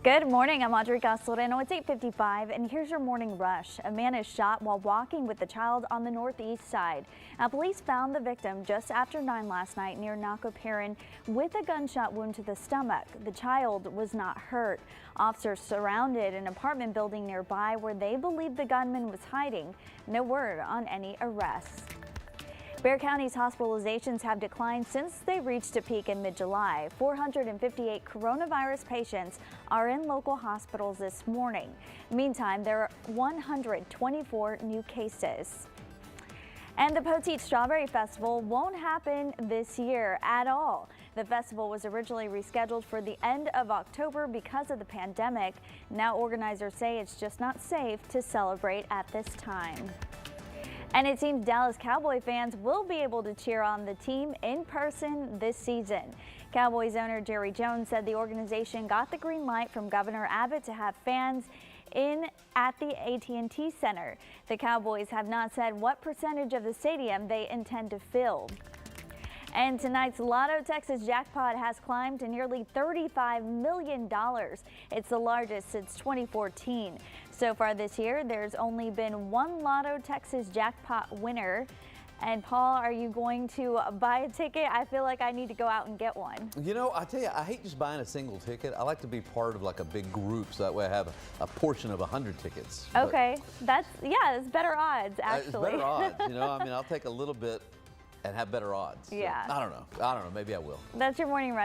Good morning. I'm Audrey Gasolino. It's 8:55 and here's your morning rush. A man is shot while walking with a child on the northeast side. Now, police found the victim just after 9 last night near Nacoperin with a gunshot wound to the stomach. The child was not hurt. Officers surrounded an apartment building nearby where they believe the gunman was hiding. No word on any arrests. Bexar County's hospitalizations have declined since they reached a peak in mid-July. 458 coronavirus patients are in local hospitals this morning. Meantime, there are 124 new cases. And the Poteet Strawberry Festival won't happen this year at all. The festival was originally rescheduled for the end of October because of the pandemic. Now organizers say it's just not safe to celebrate at this time. And it seems Dallas Cowboy fans will be able to cheer on the team in person this season. Cowboys owner Jerry Jones said the organization got the green light from Governor Abbott to have fans in at the AT&T Center. The Cowboys have not said what percentage of the stadium they intend to fill. And tonight's Lotto Texas jackpot has climbed to nearly $35 million. It's the largest since 2014. So far this year, there's only been one Lotto Texas jackpot winner. And Paul, are you going to buy a ticket? I feel like I need to go out and get one. You know, I tell you, I hate just buying a single ticket. I like to be part of like a big group, so that way I have a portion of 100 tickets. Okay, it's better odds, actually. It's better odds, you know. I mean, I'll take a little bit and have better odds. Yeah. So, I don't know. Maybe I will. That's your morning rush.